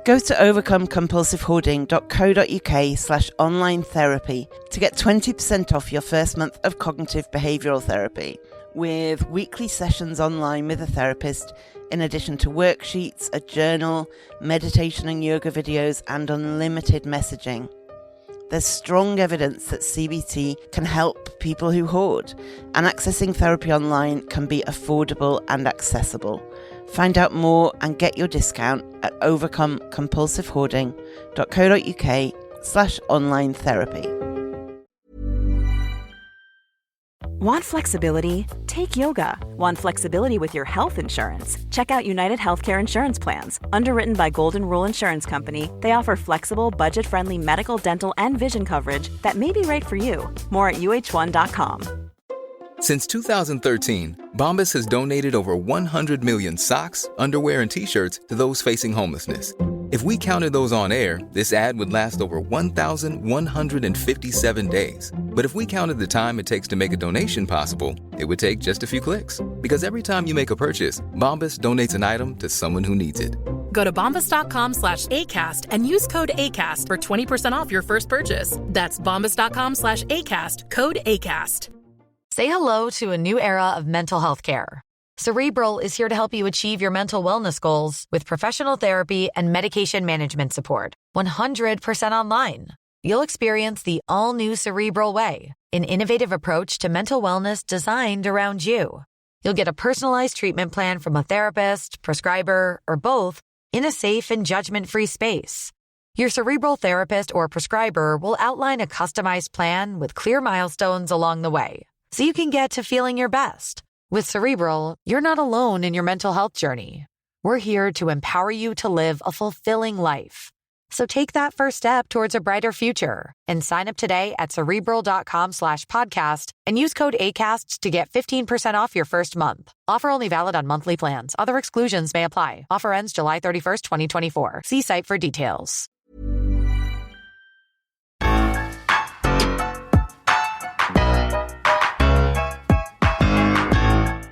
Go to overcomecompulsivehoarding.co.uk/online therapy to get 20% off your first month of cognitive behavioural therapy, with weekly sessions online with a therapist, in addition to worksheets, a journal, meditation and yoga videos, and unlimited messaging. There's strong evidence that CBT can help people who hoard, and accessing therapy online can be affordable and accessible. Find out more and get your discount at overcomecompulsivehoarding.co.uk/online therapy. Want flexibility? Take yoga. Want flexibility with your health insurance? Check out United Healthcare Insurance Plans. Underwritten by Golden Rule Insurance Company, they offer flexible, budget-friendly medical, dental, and vision coverage that may be right for you. More at uh1.com. Since 2013, Bombas has donated over 100 million socks, underwear, and T-shirts to those facing homelessness. If we counted those on air, this ad would last over 1,157 days. But if we counted the time it takes to make a donation possible, it would take just a few clicks. Because every time you make a purchase, Bombas donates an item to someone who needs it. Go to bombas.com/ACAST and use code ACAST for 20% off your first purchase. That's bombas.com/ACAST, code ACAST. Say hello to a new era of mental health care. Cerebral is here to help you achieve your mental wellness goals with professional therapy and medication management support. 100% online. You'll experience the all-new Cerebral Way, an innovative approach to mental wellness designed around you. You'll get a personalized treatment plan from a therapist, prescriber, or both in a safe and judgment-free space. Your Cerebral therapist or prescriber will outline a customized plan with clear milestones along the way, so you can get to feeling your best. With Cerebral, you're not alone in your mental health journey. We're here to empower you to live a fulfilling life. So take that first step towards a brighter future and sign up today at Cerebral.com/podcast and use code ACAST to get 15% off your first month. Offer only valid on monthly plans. Other exclusions may apply. Offer ends July 31st, 2024. See site for details.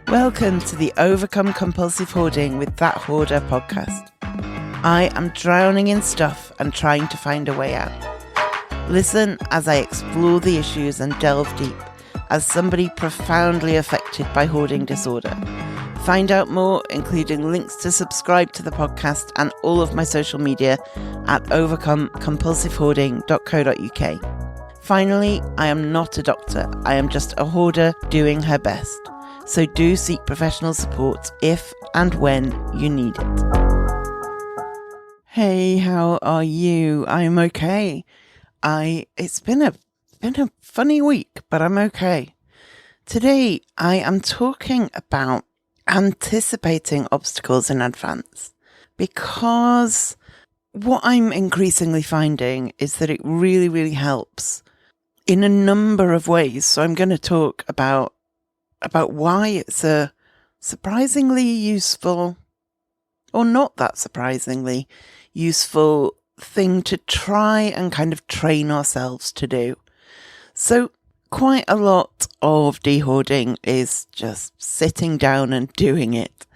Welcome to the Overcome Compulsive Hoarding with That Hoarder podcast. I am drowning in stuff and trying to find a way out. Listen as I explore the issues and delve deep as somebody profoundly affected by hoarding disorder. Find out more, including links to subscribe to the podcast and all of my social media at overcomecompulsivehoarding.co.uk. Finally, I am not a doctor. I am just a hoarder doing her best. So do seek professional support if and when you need it. Hey, how are you? I'm okay. It's been a funny week, but I'm okay. Today, I am talking about anticipating obstacles in advance, because what I'm increasingly finding is that it really, really helps in a number of ways. So I'm going to talk about why it's a surprisingly useful, or not that surprisingly useful thing to try and kind of train ourselves to do. So quite a lot of dehoarding is just sitting down and doing it.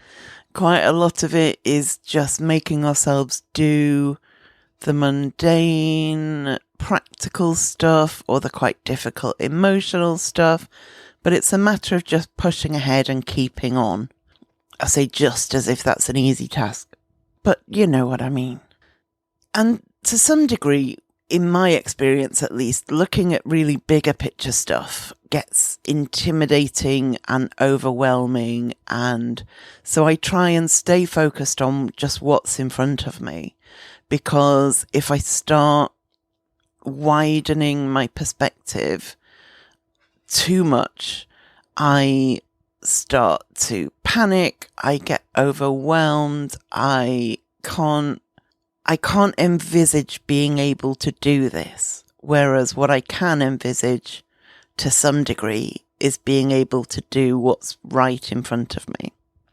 Quite a lot of it is just making ourselves do the mundane, practical stuff or the quite difficult emotional stuff. But it's a matter of just pushing ahead and keeping on. I say just as if that's an easy task, but you know what I mean. And to some degree, in my experience at least, looking at really bigger picture stuff gets intimidating and overwhelming. And so I try and stay focused on just what's in front of me, because if I start widening my perspective too much, I start to panic, I get overwhelmed, I can't envisage being able to do this. Whereas what I can envisage to some degree is being able to do what's right in front of me.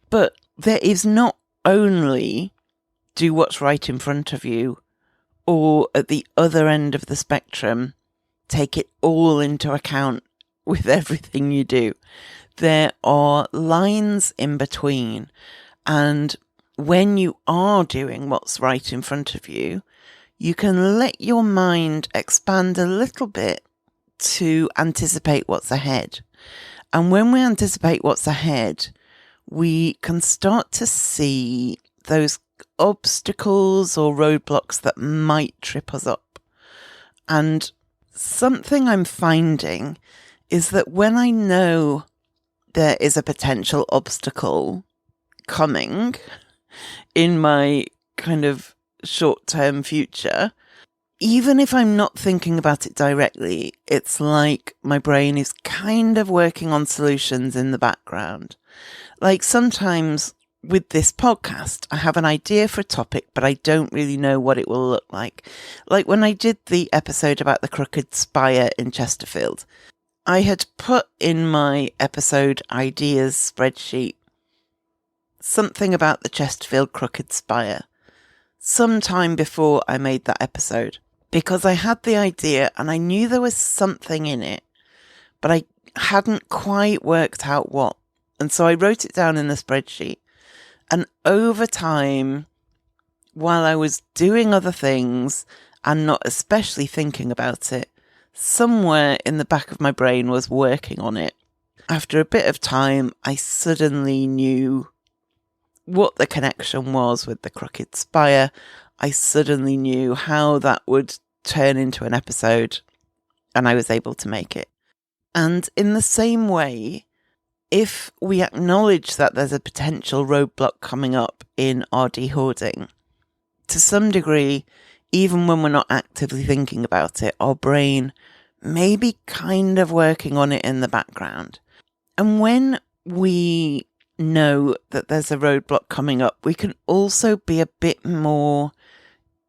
But there is not only do what's right in front of you, or at the other end of the spectrum, take it all into account with everything you do. There are lines in between, and when you are doing what's right in front of you, you can let your mind expand a little bit to anticipate what's ahead. And when we anticipate what's ahead, we can start to see those obstacles or roadblocks that might trip us up. And something I'm finding is that when I know there is a potential obstacle coming in my kind of short-term future, even if I'm not thinking about it directly, it's like my brain is kind of working on solutions in the background. Like sometimes with this podcast, I have an idea for a topic, but I don't really know what it will look like. Like when I did the episode about the crooked spire in Chesterfield, I had put in my episode ideas spreadsheet something about the Chesterfield crooked spire sometime before I made that episode, because I had the idea and I knew there was something in it, but I hadn't quite worked out what. And so I wrote it down in the spreadsheet. And over time, while I was doing other things and not especially thinking about it, somewhere in the back of my brain was working on it. After a bit of time, I suddenly knew what the connection was with the crooked spire. I suddenly knew how that would turn into an episode, and I was able to make it. And in the same way, if we acknowledge that there's a potential roadblock coming up in our dehoarding, to some degree, even when we're not actively thinking about it, our brain may be kind of working on it in the background. And when we know that there's a roadblock coming up, we can also be a bit more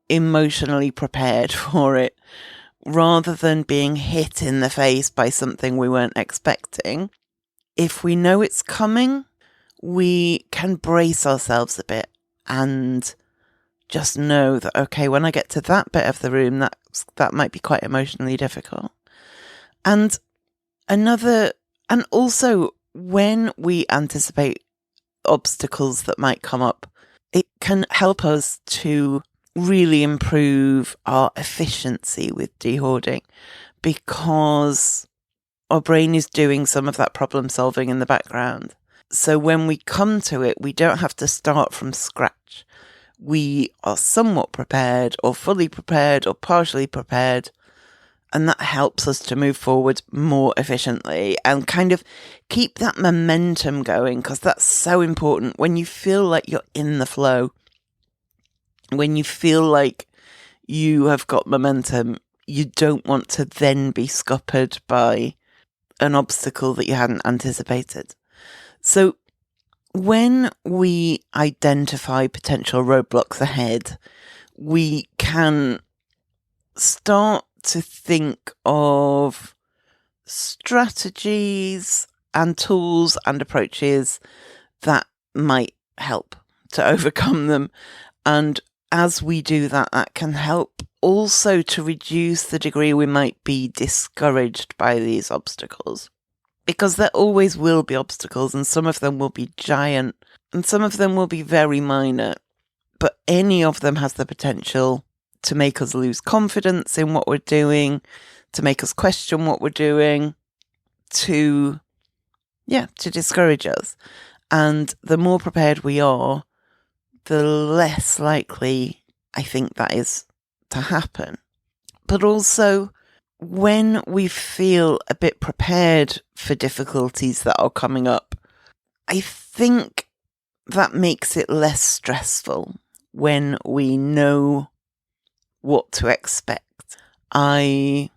emotionally prepared for it, rather than being hit in the face by something we weren't expecting. If we know it's coming, we can brace ourselves a bit and just know that, okay, when I get to that bit of the room, that might be quite emotionally difficult. And also when we anticipate obstacles that might come up, it can help us to really improve our efficiency with dehoarding, because our brain is doing some of that problem solving in the background. So when we come to it, we don't have to start from scratch. We are somewhat prepared, or fully prepared, or partially prepared. And that helps us to move forward more efficiently and kind of keep that momentum going, because that's so important. When you feel like you're in the flow, when you feel like you have got momentum, you don't want to then be scuppered by an obstacle that you hadn't anticipated. So when we identify potential roadblocks ahead, we can start to think of strategies and tools and approaches that might help to overcome them. And as we do that, that can help also to reduce the degree we might be discouraged by these obstacles. Because there always will be obstacles, and some of them will be giant, and some of them will be very minor. But any of them has the potential to make us lose confidence in what we're doing, to make us question what we're doing, to discourage us. And the more prepared we are, the less likely I think that is to happen. But also, when we feel a bit prepared for difficulties that are coming up, I think that makes it less stressful when we know what to expect. I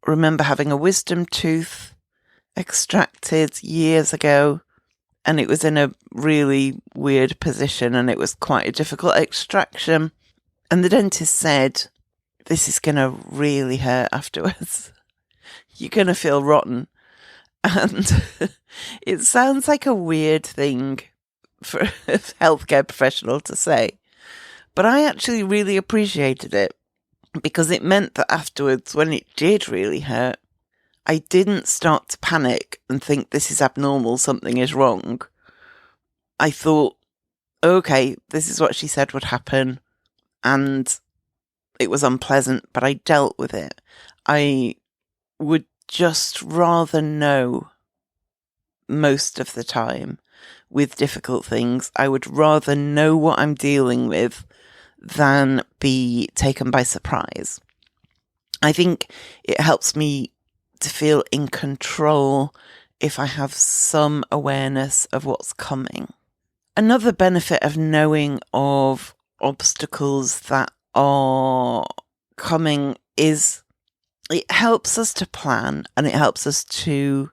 remember having a wisdom tooth extracted years ago, and it was in a really weird position, and it was quite a difficult extraction. And the dentist said, "This is going to really hurt afterwards. You're going to feel rotten." And it sounds like a weird thing for a healthcare professional to say, but I actually really appreciated it, because it meant that afterwards, when it did really hurt, I didn't start to panic and think this is abnormal, something is wrong. I thought, okay, this is what she said would happen, and it was unpleasant, but I dealt with it. I would just rather know most of the time with difficult things. I would rather know what I'm dealing with than be taken by surprise. I think it helps me to feel in control if I have some awareness of what's coming. Another benefit of knowing of obstacles that are coming is it helps us to plan, and it helps us to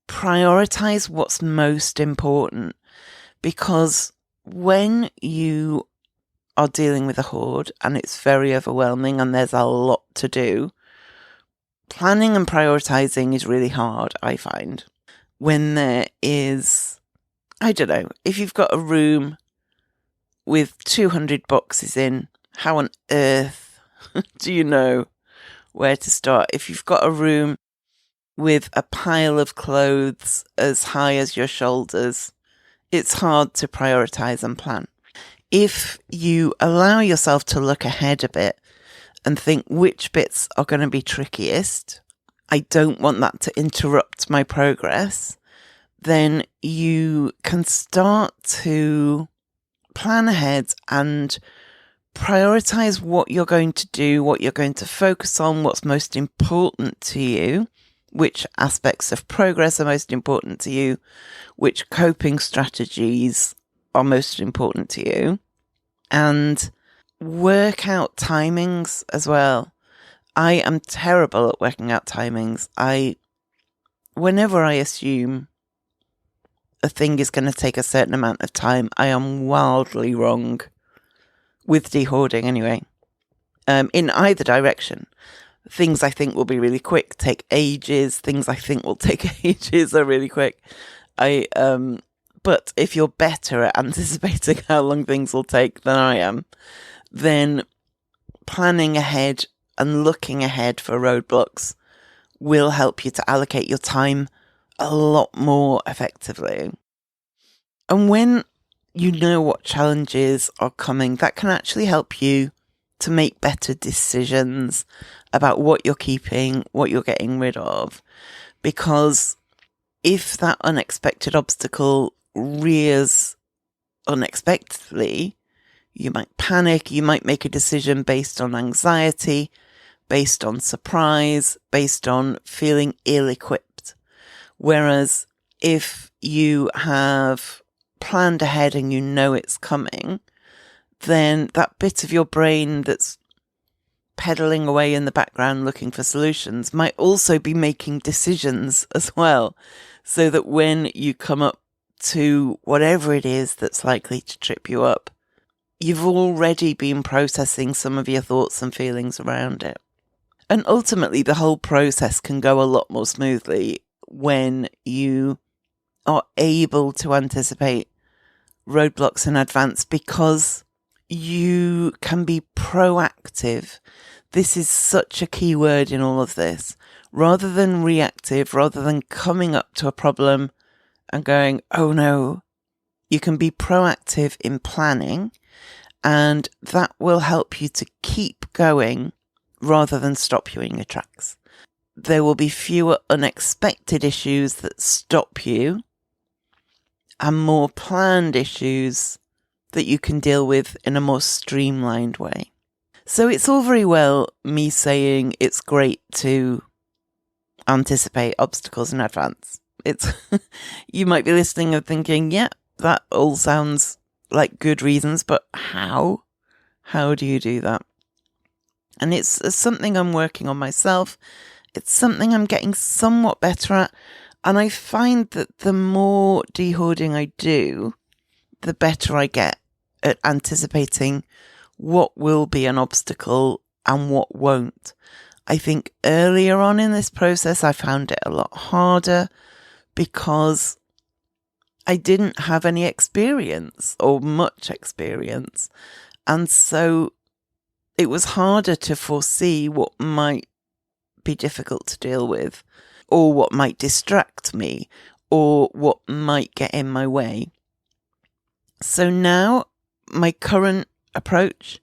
prioritize what's most important. Because when you are dealing with a hoard and it's very overwhelming and there's a lot to do, planning and prioritizing is really hard, I find. When there is, I don't know, if you've got a room with 200 boxes in, how on earth do you know where to start? If you've got a room with a pile of clothes as high as your shoulders, it's hard to prioritize and plan. If you allow yourself to look ahead a bit and think which bits are going to be trickiest, I don't want that to interrupt my progress, then you can start to plan ahead and prioritize what you're going to do, what you're going to focus on, what's most important to you, which aspects of progress are most important to you, which coping strategies are most important to you, and work out timings as well. I am terrible at working out timings. Whenever I assume a thing is going to take a certain amount of time, I am wildly wrong. With dehoarding anyway. In either direction. Things I think will be really quick take ages. Things I think will take ages are really quick. But if you're better at anticipating how long things will take than I am, then planning ahead and looking ahead for roadblocks will help you to allocate your time a lot more effectively. And when you know what challenges are coming, that can actually help you to make better decisions about what you're keeping, what you're getting rid of. Because if that unexpected obstacle rears unexpectedly, you might panic, you might make a decision based on anxiety, based on surprise, based on feeling ill-equipped. Whereas if you have planned ahead and you know it's coming, then that bit of your brain that's pedaling away in the background looking for solutions might also be making decisions as well, so that when you come up to whatever it is that's likely to trip you up, you've already been processing some of your thoughts and feelings around it. And ultimately, the whole process can go a lot more smoothly when you are able to anticipate roadblocks in advance, because you can be proactive. This is such a key word in all of this. Rather than reactive, rather than coming up to a problem and going, oh no, you can be proactive in planning, and that will help you to keep going rather than stop you in your tracks. There will be fewer unexpected issues that stop you, and more planned issues that you can deal with in a more streamlined way. So it's all very well me saying it's great to anticipate obstacles in advance. It's you might be listening and thinking, yeah, that all sounds like good reasons, but how? How do you do that? And it's something I'm working on myself. It's something I'm getting somewhat better at. And I find that the more dehoarding I do, the better I get at anticipating what will be an obstacle and what won't. I think earlier on in this process, I found it a lot harder because I didn't have any experience or much experience. And so it was harder to foresee what might be difficult to deal with, or what might distract me, or what might get in my way. So now my current approach,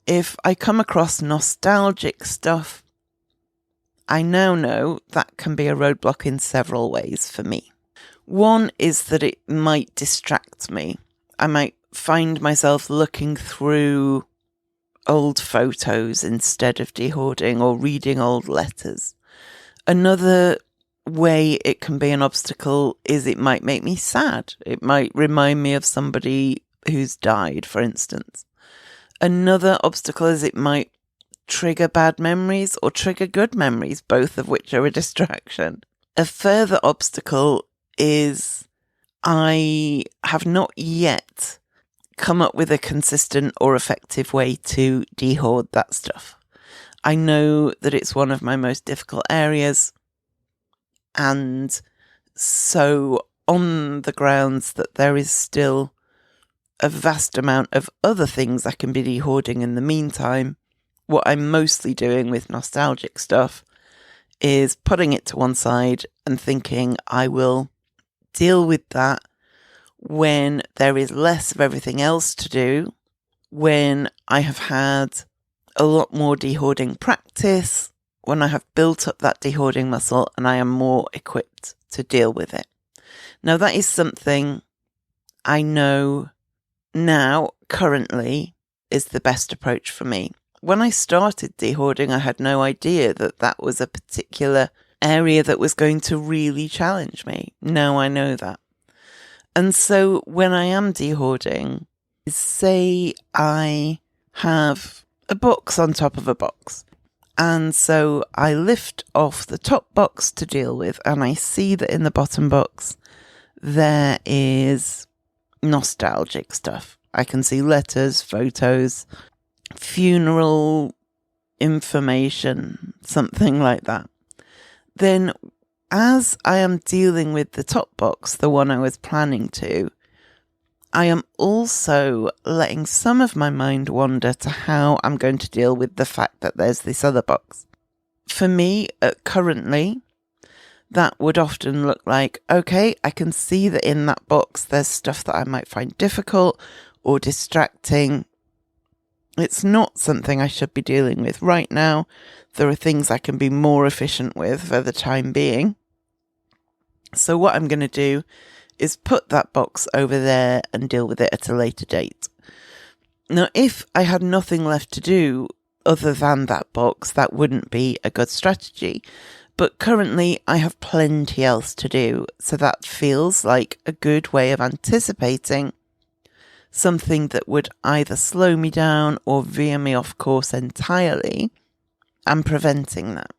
if I come across nostalgic stuff, I now know that can be a roadblock in several ways for me. One is that it might distract me. I might find myself looking through old photos instead of dehoarding or reading old letters. Another way it can be an obstacle is it might make me sad. It might remind me of somebody who's died, for instance. Another obstacle is it might trigger bad memories or trigger good memories, both of which are a distraction. A further obstacle is I have not yet come up with a consistent or effective way to dehoard that stuff. I know that it's one of my most difficult areas, and so on the grounds that there is still a vast amount of other things I can be dehoarding in the meantime, what I'm mostly doing with nostalgic stuff is putting it to one side and thinking I will deal with that when there is less of everything else to do, when I have had a lot more dehoarding practice, when I have built up that dehoarding muscle and I am more equipped to deal with it. Now, that is something I know now, currently, is the best approach for me. When I started dehoarding, I had no idea that that was a particular area that was going to really challenge me. Now I know that. And so when I am dehoarding, say I have a box on top of a box. And so I lift off the top box to deal with, and I see that in the bottom box there is nostalgic stuff. I can see letters, photos, funeral information, something like that. Then as I am dealing with the top box, the one I was planning to, I am also letting some of my mind wander to how I'm going to deal with the fact that there's this other box. For me, currently, that would often look like, okay, I can see that in that box there's stuff that I might find difficult or distracting. It's not something I should be dealing with right now. There are things I can be more efficient with for the time being. So what I'm going to do is put that box over there and deal with it at a later date. Now, if I had nothing left to do other than that box, that wouldn't be a good strategy. But currently I have plenty else to do. So that feels like a good way of anticipating something that would either slow me down or veer me off course entirely, and preventing that.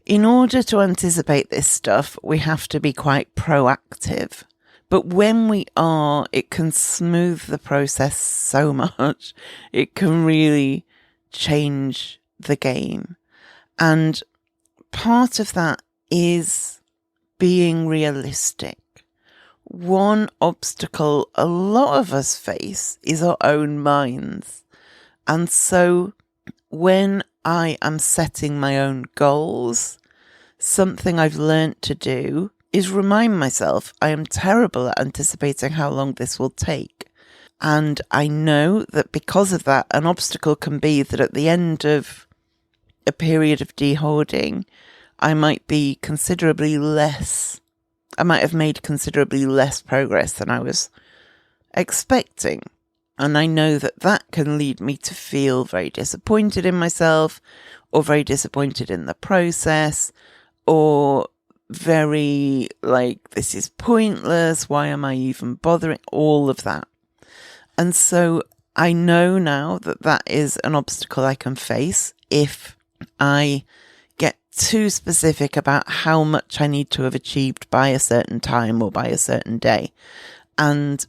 In order to anticipate this stuff, we have to be quite proactive. But when we are, it can smooth the process so much. It can really change the game. And part of that is being realistic. One obstacle a lot of us face is our own minds. And so when I am setting my own goals, something I've learnt to do is remind myself I am terrible at anticipating how long this will take. And I know that because of that, an obstacle can be that at the end of a period of dehoarding, I might have made considerably less progress than I was expecting. And I know that that can lead me to feel very disappointed in myself, or very disappointed in the process, or very like, this is pointless, why am I even bothering, all of that. And so I know now that that is an obstacle I can face if I get too specific about how much I need to have achieved by a certain time or by a certain day. And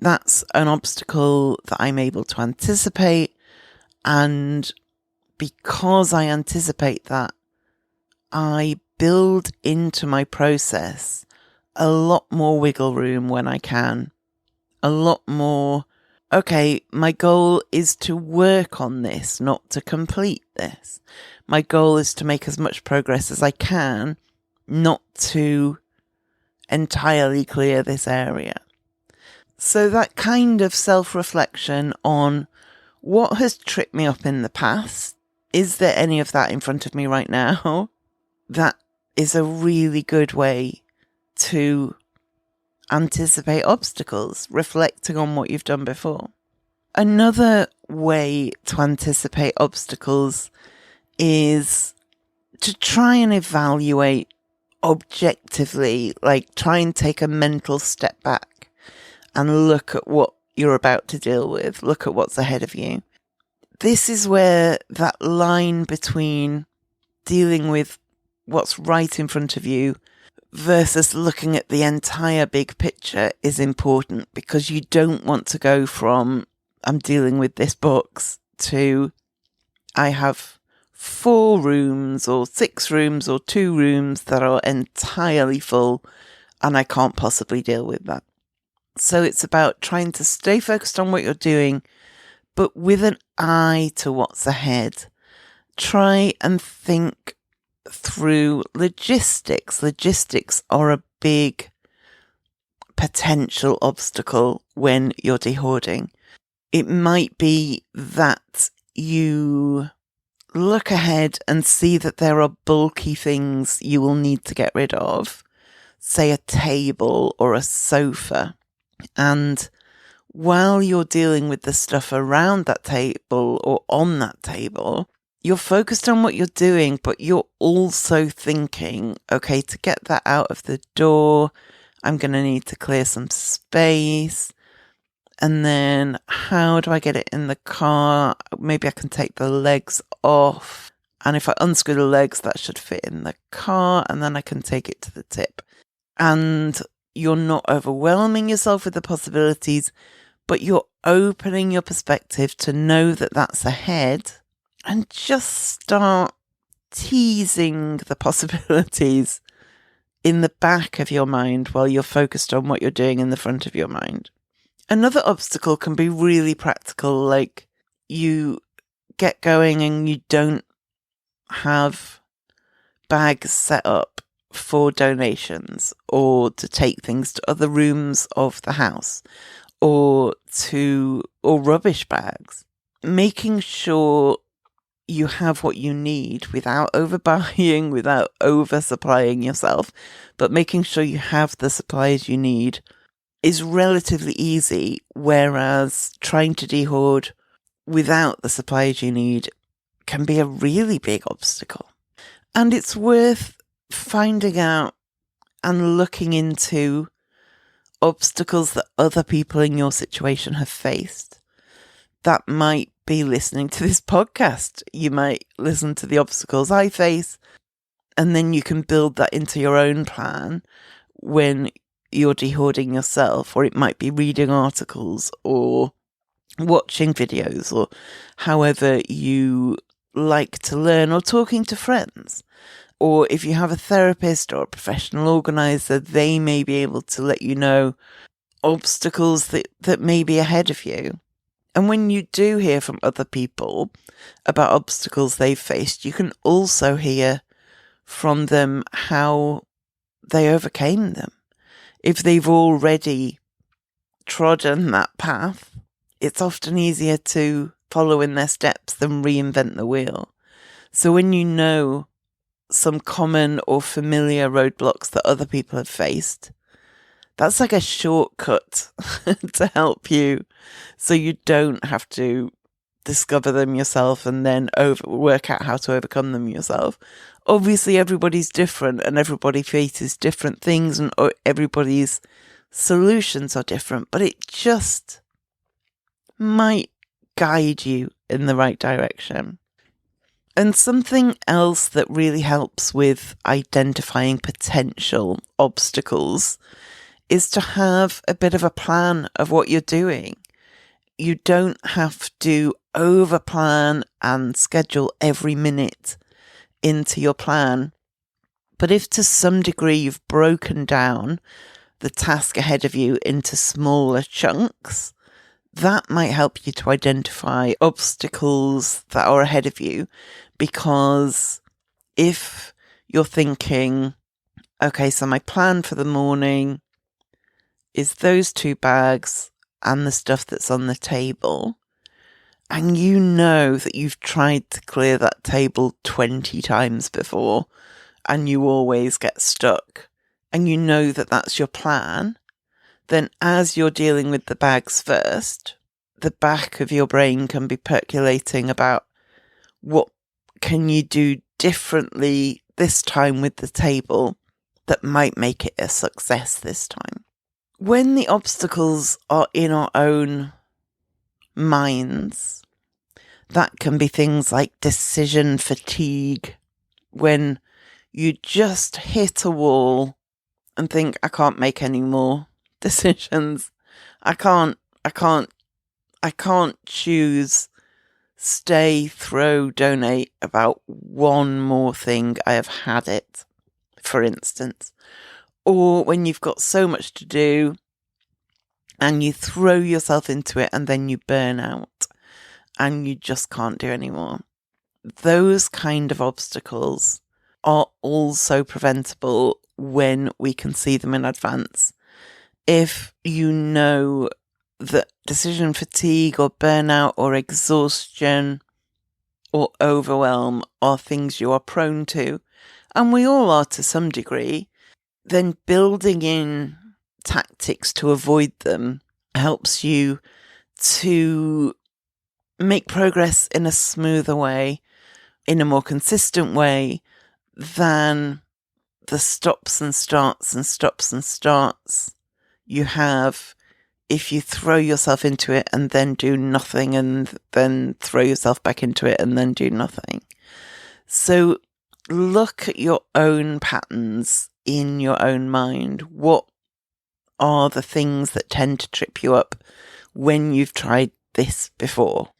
that's an obstacle that I'm able to anticipate. And because I anticipate that, I build into my process a lot more wiggle room when I can. A lot more, okay, my goal is to work on this, not to complete this. My goal is to make as much progress as I can, not to entirely clear this area. So that kind of self-reflection on what has tripped me up in the past, is there any of that in front of me right now? That is a really good way to anticipate obstacles, reflecting on what you've done before. Another way to anticipate obstacles is to try and evaluate objectively, like try and take a mental step back and look at what you're about to deal with, look at what's ahead of you. This is where that line between dealing with what's right in front of you versus looking at the entire big picture is important, because you don't want to go from I'm dealing with this box to I have 4 rooms or 6 rooms or 2 rooms that are entirely full and I can't possibly deal with that. So it's about trying to stay focused on what you're doing, but with an eye to what's ahead. Try and think through logistics. Logistics are a big potential obstacle when you're dehoarding. It might be that you look ahead and see that there are bulky things you will need to get rid of, say a table or a sofa. And while you're dealing with the stuff around that table or on that table, you're focused on what you're doing, but you're also thinking, okay, to get that out of the door, I'm going to need to clear some space. And then how do I get it in the car? Maybe I can take the legs off. And if I unscrew the legs, that should fit in the car. And then I can take it to the tip. And you're not overwhelming yourself with the possibilities, but you're opening your perspective to know that that's ahead, and just start teasing the possibilities in the back of your mind while you're focused on what you're doing in the front of your mind. Another obstacle can be really practical, like you get going and you don't have bags set up for donations or to take things to other rooms of the house or rubbish bags. Making sure you have what you need without overbuying, without oversupplying yourself, but making sure you have the supplies you need is relatively easy, whereas trying to dehoard without the supplies you need can be a really big obstacle. And it's worth finding out and looking into obstacles that other people in your situation have faced. That might be listening to this podcast. You might listen to the obstacles I face, and then you can build that into your own plan when you're dehoarding yourself, or it might be reading articles or watching videos or however you like to learn, or talking to friends. Or if you have a therapist or a professional organizer, they may be able to let you know obstacles that may be ahead of you. And when you do hear from other people about obstacles they've faced, you can also hear from them how they overcame them. If they've already trodden that path, it's often easier to follow in their steps than reinvent the wheel. So when you know some common or familiar roadblocks that other people have faced, that's like a shortcut to help you, so you don't have to discover them yourself and then work out how to overcome them yourself. Obviously, everybody's different and everybody faces different things, and everybody's solutions are different, but it just might guide you in the right direction. And something else that really helps with identifying potential obstacles is to have a bit of a plan of what you're doing. You don't have to overplan and schedule every minute into your plan. But if to some degree you've broken down the task ahead of you into smaller chunks, that might help you to identify obstacles that are ahead of you. Because if you're thinking, okay, so my plan for the morning is those 2 bags, and the stuff that's on the table, and you know that you've tried to clear that table 20 times before and you always get stuck, and you know that that's your plan, then as you're dealing with the bags first, the back of your brain can be percolating about what can you do differently this time with the table that might make it a success this time. When the obstacles are in our own minds, that can be things like decision fatigue, when you just hit a wall and think, I can't make any more decisions. I can't choose, stay, throw, donate about one more thing. I have had it, for instance. Or when you've got so much to do and you throw yourself into it and then you burn out and you just can't do anymore. Those kind of obstacles are also preventable when we can see them in advance. If you know that decision fatigue or burnout or exhaustion or overwhelm are things you are prone to, and we all are to some degree, then building in tactics to avoid them helps you to make progress in a smoother way, in a more consistent way than the stops and starts you have if you throw yourself into it and then do nothing, and then throw yourself back into it and then do nothing. So look at your own patterns in your own mind. What are the things that tend to trip you up when you've tried this before?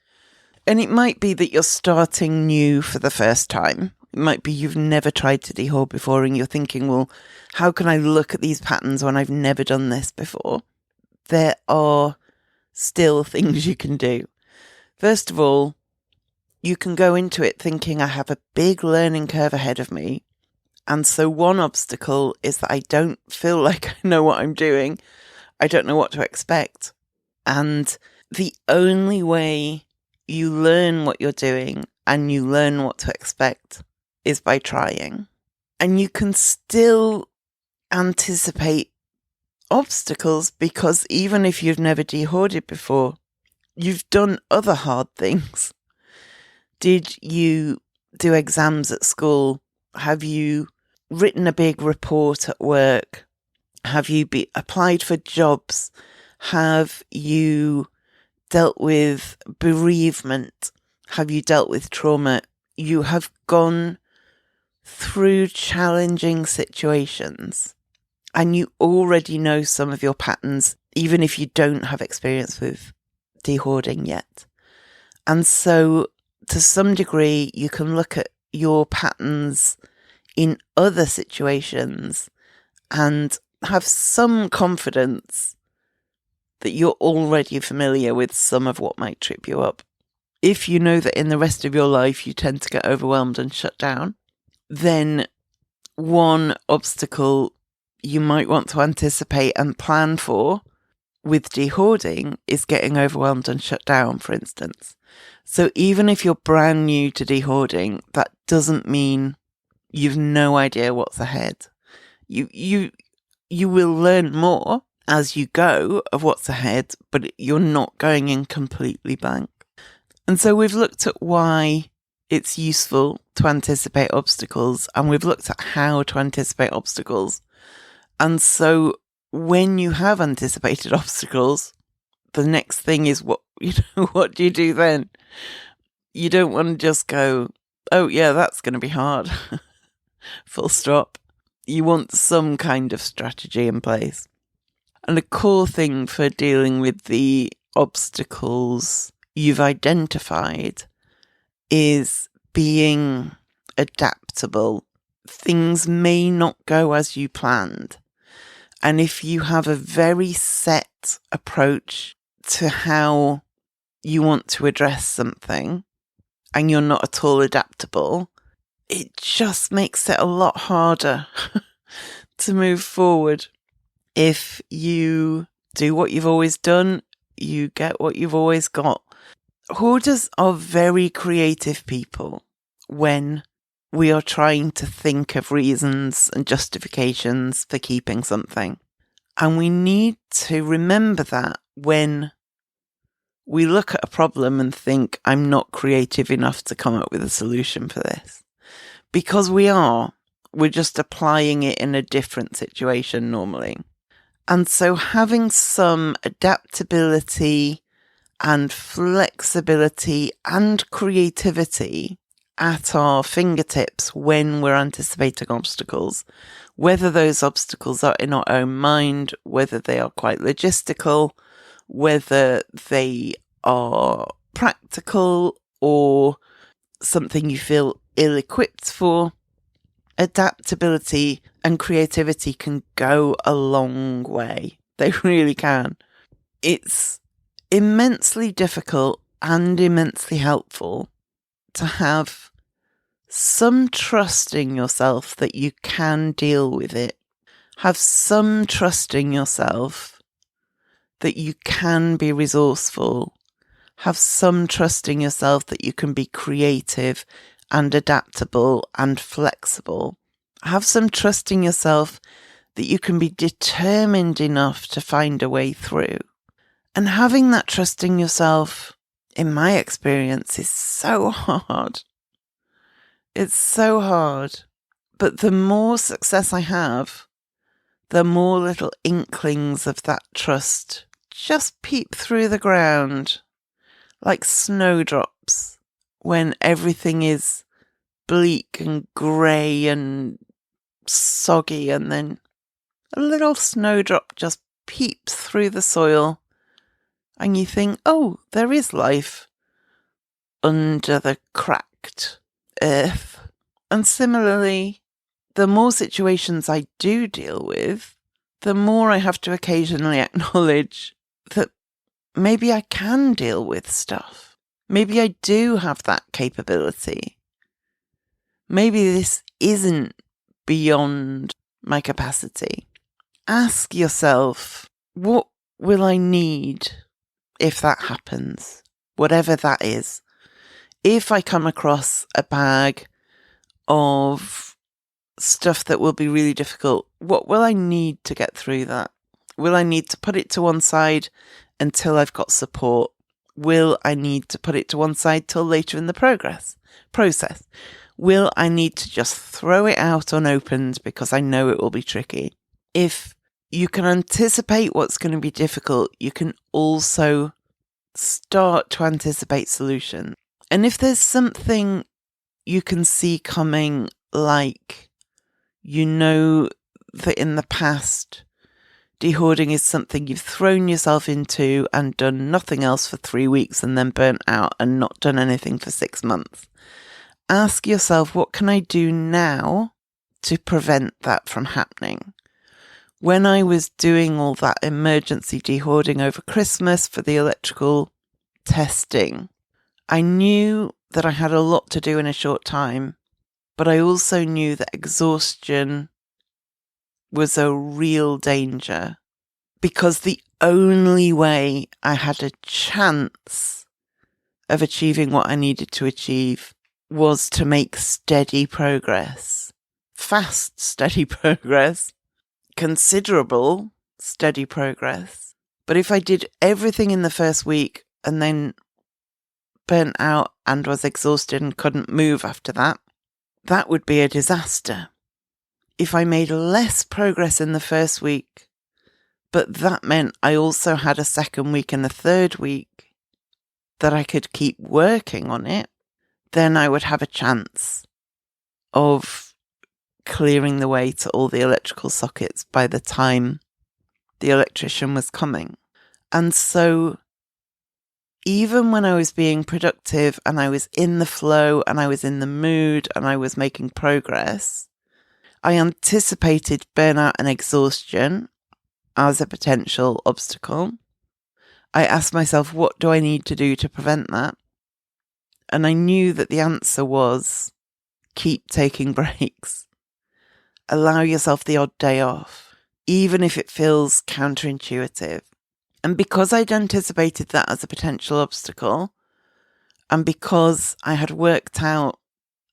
And it might be that you're starting new for the first time. It might be you've never tried to dehoard before and you're thinking, well, how can I look at these patterns when I've never done this before? There are still things you can do. First of all, you can go into it thinking, I have a big learning curve ahead of me. And so one obstacle is that I don't feel like I know what I'm doing. I don't know what to expect. And the only way you learn what you're doing and you learn what to expect is by trying. And you can still anticipate obstacles because even if you've never dehoarded before, you've done other hard things. Did you do exams at school? Have you written a big report at work? Have you applied for jobs? Have you dealt with bereavement? Have you dealt with trauma? You have gone through challenging situations and you already know some of your patterns, even if you don't have experience with dehoarding yet. And so to some degree, you can look at your patterns in other situations and have some confidence that you're already familiar with some of what might trip you up. If you know that in the rest of your life you tend to get overwhelmed and shut down, then one obstacle you might want to anticipate and plan for with dehoarding is getting overwhelmed and shut down, for instance. So even if you're brand new to dehoarding, that doesn't mean you've no idea what's ahead. You will learn more as you go of what's ahead, but you're not going in completely blank. And so we've looked at why it's useful to anticipate obstacles, and we've looked at how to anticipate obstacles. And so when you have anticipated obstacles, the next thing is what do you do then? You don't want to just go, oh yeah, that's going to be hard. Full stop. You want some kind of strategy in place. And a core thing for dealing with the obstacles you've identified is being adaptable. Things may not go as you planned. And if you have a very set approach to how you want to address something and you're not at all adaptable, it just makes it a lot harder to move forward. If you do what you've always done, you get what you've always got. Hoarders are very creative people when we are trying to think of reasons and justifications for keeping something. And we need to remember that when we look at a problem and think, I'm not creative enough to come up with a solution for this. Because we are. We're just applying it in a different situation normally. And so having some adaptability and flexibility and creativity at our fingertips when we're anticipating obstacles, whether those obstacles are in our own mind, whether they are quite logistical, whether they are practical or something you feel ill-equipped for, adaptability and creativity can go a long way. They really can. It's immensely difficult and immensely helpful to have some trust in yourself that you can deal with it. Have some trust in yourself that you can be resourceful. Have some trust in yourself that you can be creative and adaptable and flexible. Have some trust in yourself that you can be determined enough to find a way through. And having that trust in yourself, in my experience, is so hard. It's so hard. But the more success I have, the more little inklings of that trust just peep through the ground like snowdrops when everything is bleak and grey and soggy, and then a little snowdrop just peeps through the soil and you think, oh, there is life under the cracked earth. And similarly, the more situations I do deal with, the more I have to occasionally acknowledge that maybe I can deal with stuff. Maybe I do have that capability. Maybe this isn't beyond my capacity. Ask yourself, what will I need if that happens? Whatever that is. If I come across a bag of stuff that will be really difficult, what will I need to get through that? Will I need to put it to one side until I've got support? Will I need to put it to one side till later in the process? Will I need to just throw it out unopened because I know it will be tricky? If you can anticipate what's going to be difficult, you can also start to anticipate solutions. And if there's something you can see coming, like you know that in the past, dehoarding is something you've thrown yourself into and done nothing else for 3 weeks and then burnt out and not done anything for 6 months. Ask yourself, what can I do now to prevent that from happening? When I was doing all that emergency dehoarding over Christmas for the electrical testing, I knew that I had a lot to do in a short time, but I also knew that exhaustion was a real danger, because the only way I had a chance of achieving what I needed to achieve was to make steady progress. Fast, steady progress. Considerable, steady progress. But if I did everything in the first week and then burnt out and was exhausted and couldn't move after that, that would be a disaster. If I made less progress in the first week, but that meant I also had a second week and a third week that I could keep working on it, then I would have a chance of clearing the way to all the electrical sockets by the time the electrician was coming. And so even when I was being productive and I was in the flow and I was in the mood and I was making progress, I anticipated burnout and exhaustion as a potential obstacle. I asked myself, what do I need to do to prevent that? And I knew that the answer was keep taking breaks. Allow yourself the odd day off, even if it feels counterintuitive. And because I'd anticipated that as a potential obstacle, and because I had worked out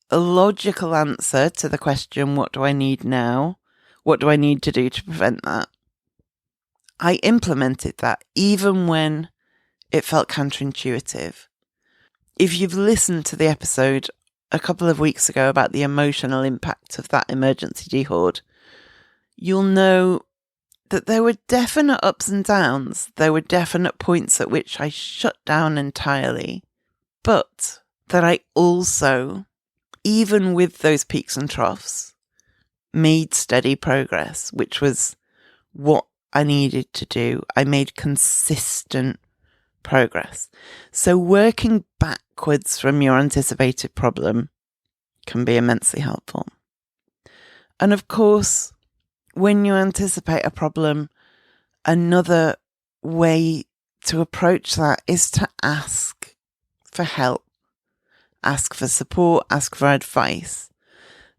a logical answer to the question, what do I need now? What do I need to do to prevent that? I implemented that even when it felt counterintuitive. If you've listened to the episode a couple of weeks ago about the emotional impact of that emergency dehoard, you'll know that there were definite ups and downs. There were definite points at which I shut down entirely, but that I also, even with those peaks and troughs, made steady progress, which was what I needed to do. I made consistent progress. So working backwards from your anticipated problem can be immensely helpful. And of course, when you anticipate a problem, another way to approach that is to ask for help, ask for support, ask for advice.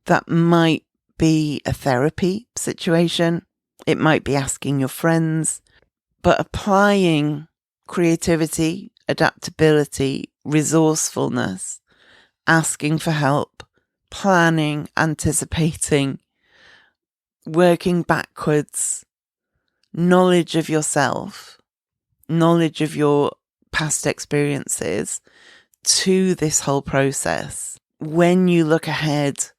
That might be a therapy situation. It might be asking your friends, but applying creativity, adaptability, resourcefulness, asking for help, planning, anticipating, working backwards, knowledge of yourself, knowledge of your past experiences to this whole process. When you look ahead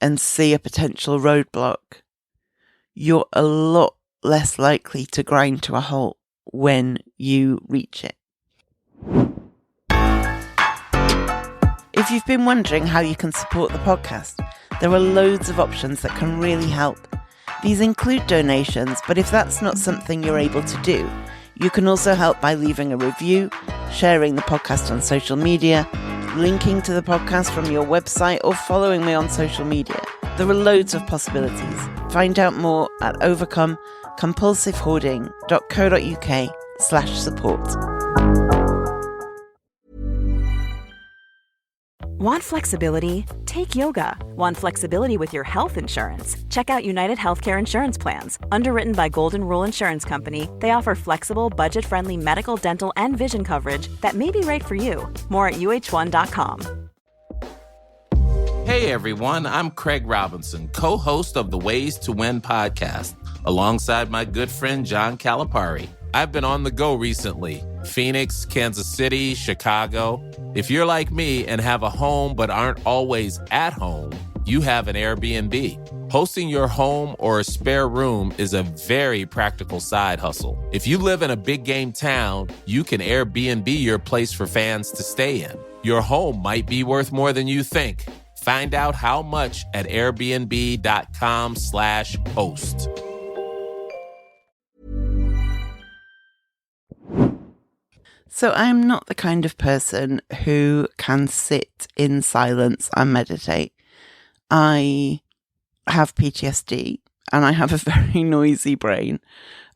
and see a potential roadblock, you're a lot less likely to grind to a halt when you reach it. If you've been wondering how you can support the podcast, there are loads of options that can really help. These include donations, but if that's not something you're able to do, you can also help by leaving a review, sharing the podcast on social media, linking to the podcast from your website, or following me on social media. There are loads of possibilities. Find out more at overcomecompulsivehoarding.co.uk/support. Want flexibility? Take yoga. Want flexibility with your health insurance? Check out United Healthcare Insurance Plans. Underwritten by Golden Rule Insurance Company, they offer flexible, budget-friendly medical, dental, and vision coverage that may be right for you. More at uh1.com. Hey everyone, I'm Craig Robinson, co-host of the Ways to Win podcast, alongside my good friend John Calipari. I've been on the go recently. Phoenix, Kansas City, Chicago. If you're like me and have a home but aren't always at home, you have an Airbnb. Hosting your home or a spare room is a very practical side hustle. If you live in a big game town, you can Airbnb your place for fans to stay in. Your home might be worth more than you think. Find out how much at airbnb.com/host. So I'm not the kind of person who can sit in silence and meditate. I have PTSD and I have a very noisy brain,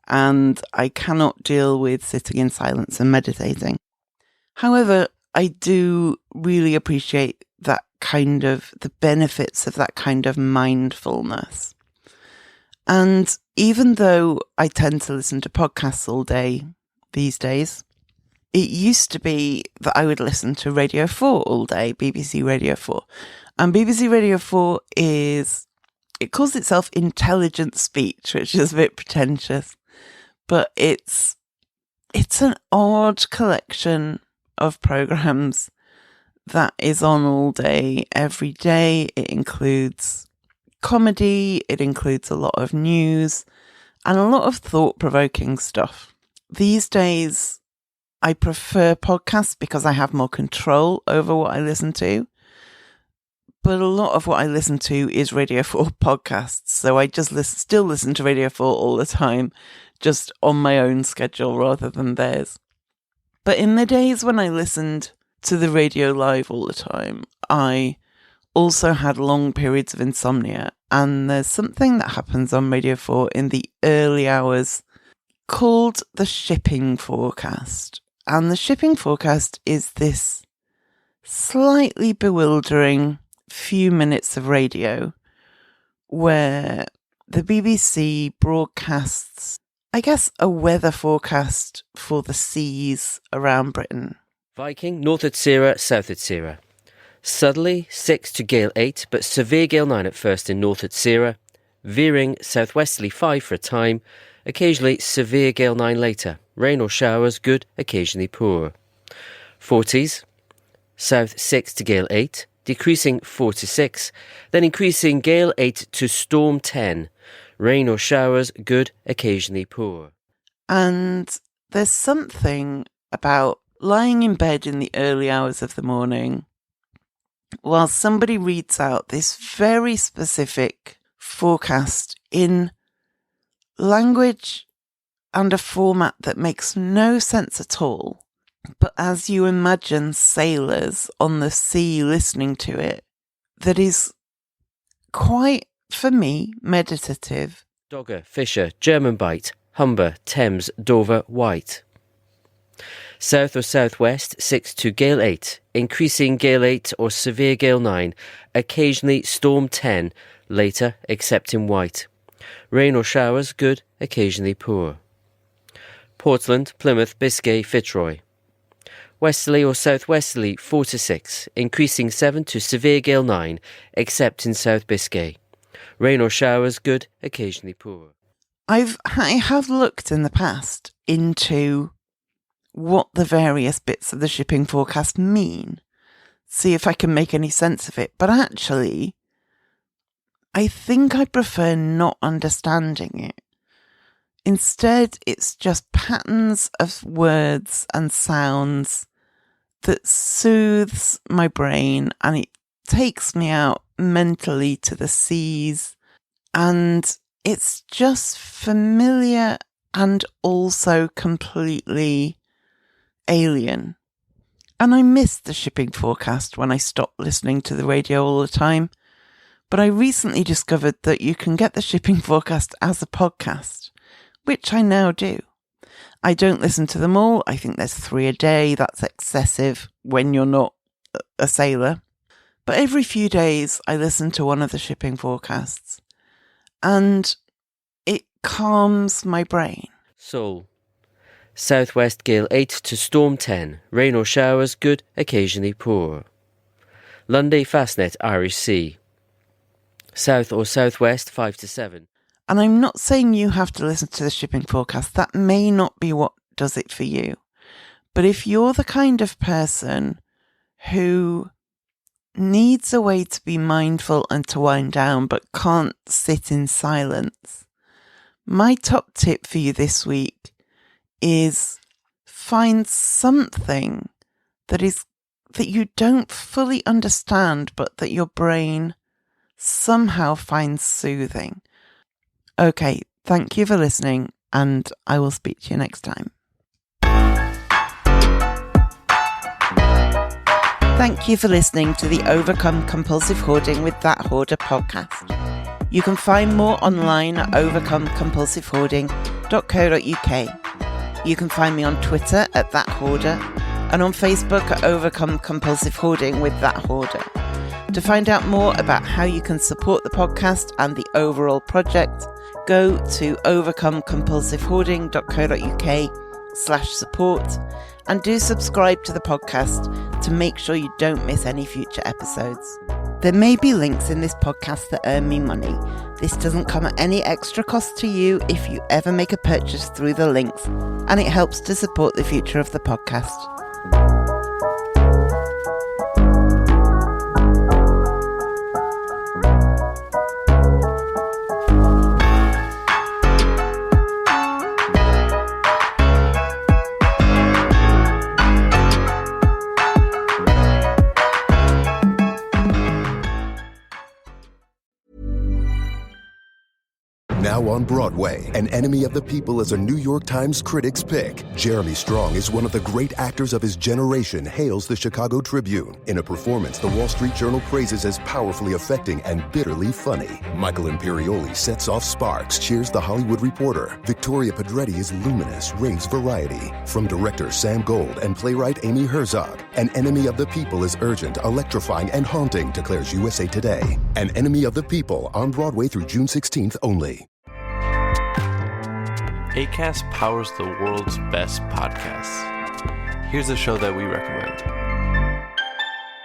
and I cannot deal with sitting in silence and meditating. However, I do really appreciate the benefits of that kind of mindfulness. And even though I tend to listen to podcasts all day these days, it used to be that I would listen to Radio 4 all day, BBC Radio 4. And BBC Radio 4 it calls itself intelligent speech, which is a bit pretentious, but it's an odd collection of programmes that is on all day, every day. It includes comedy, it includes a lot of news, and a lot of thought-provoking stuff. These days, I prefer podcasts because I have more control over what I listen to. But a lot of what I listen to is Radio 4 podcasts. So I just still listen to Radio 4 all the time, just on my own schedule rather than theirs. But in the days when I listened to the radio live all the time, I also had long periods of insomnia. And there's something that happens on Radio 4 in the early hours called the shipping forecast. And the shipping forecast is this slightly bewildering few minutes of radio where the BBC broadcasts I guess, a weather forecast for the seas around Britain. Viking, north at Sierra, south at Sierra. Southerly 6 to gale 8, but severe gale 9 at first in north at Sierra. Veering southwesterly 5 for a time, occasionally severe gale 9 later. Rain or showers, good, occasionally poor. Forties, south 6 to gale 8, decreasing 4 to 6, then increasing gale 8 to storm 10. Rain or showers, good, occasionally poor. And there's something about lying in bed in the early hours of the morning while somebody reads out this very specific forecast in language and a format that makes no sense at all. But as you imagine sailors on the sea listening to it, that is quite, for me, meditative. Dogger, Fisher, German Bight, Humber, Thames, Dover, White. South or southwest 6 to gale 8, increasing gale 8 or severe gale 9, occasionally storm 10, later except in White. Rain or showers, good, occasionally poor. Portland, Plymouth, Biscay, Fitzroy. Westerly or southwesterly 4 to 6, increasing 7 to severe gale 9, except in South Biscay. Rain or showers, good, occasionally poor. I have looked in the past into what the various bits of the shipping forecast mean, see if I can make any sense of it, but actually, I think I prefer not understanding it. Instead, it's just patterns of words and sounds that soothes my brain, and it takes me out mentally to the seas, and it's just familiar and also completely alien. And I missed the shipping forecast when I stopped listening to the radio all the time, but I recently discovered that you can get the shipping forecast as a podcast, which I now do. I don't listen to them all. I think there's 3 a day. That's excessive when you're not a sailor. But every few days I listen to one of the shipping forecasts, and it calms my brain. Seoul. Southwest gale 8 to storm 10, rain or showers, good, occasionally poor. Lundy Fastnet, Irish Sea. South or southwest 5 to 7. And I'm not saying you have to listen to the shipping forecast. That may not be what does it for you. But if you're the kind of person who needs a way to be mindful and to wind down but can't sit in silence, my top tip for you this week is find something that you don't fully understand but that your brain somehow finds soothing. Okay, thank you for listening, and I will speak to you next time. Thank you for listening to the Overcome Compulsive Hoarding with That Hoarder podcast. You can find more online at overcomecompulsivehoarding.co.uk. You can find me on Twitter at That Hoarder and on Facebook at Overcome Compulsive Hoarding with That Hoarder. To find out more about how you can support the podcast and the overall project, go to overcomecompulsivehoarding.co.uk/support and do subscribe to the podcast to make sure you don't miss any future episodes. There may be links in this podcast that earn me money. This doesn't come at any extra cost to you if you ever make a purchase through the links, and it helps to support the future of the podcast. Now on Broadway, An Enemy of the People is a New York Times critic's pick. Jeremy Strong is one of the great actors of his generation, hails the Chicago Tribune. In a performance the Wall Street Journal praises as powerfully affecting and bitterly funny. Michael Imperioli sets off sparks, cheers The Hollywood Reporter. Victoria Pedretti is luminous, raves variety. From director Sam Gold and playwright Amy Herzog, An Enemy of the People is urgent, electrifying, and haunting, declares USA Today. An Enemy of the People, on Broadway through June 16th only. Acast powers the world's best podcasts. Here's a show that we recommend.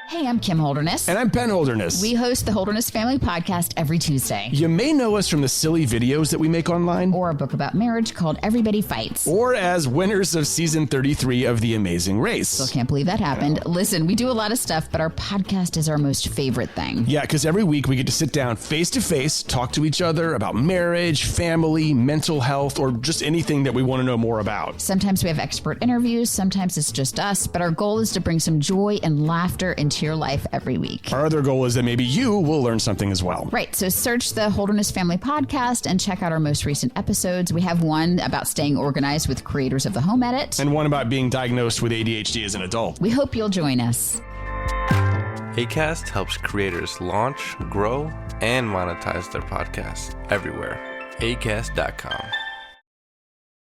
Hey, I'm Kim Holderness. And I'm Ben Holderness. We host the Holderness Family Podcast every Tuesday. You may know us from the silly videos that we make online. Or a book about marriage called Everybody Fights. Or as winners of season 33 of The Amazing Race. Still can't believe that happened. Listen, we do a lot of stuff, but our podcast is our most favorite thing. Yeah, because every week we get to sit down face to face, talk to each other about marriage, family, mental health, or just anything that we want to know more about. Sometimes we have expert interviews, sometimes it's just us, but our goal is to bring some joy and laughter into your life every week. Our other goal is that maybe you will learn something as well. Right, so search the Holderness Family Podcast and check out our most recent episodes. We have one about staying organized with creators of the home edit. And one about being diagnosed with ADHD as an adult. We hope you'll join us. Acast helps creators launch, grow, and monetize their podcasts everywhere. Acast.com.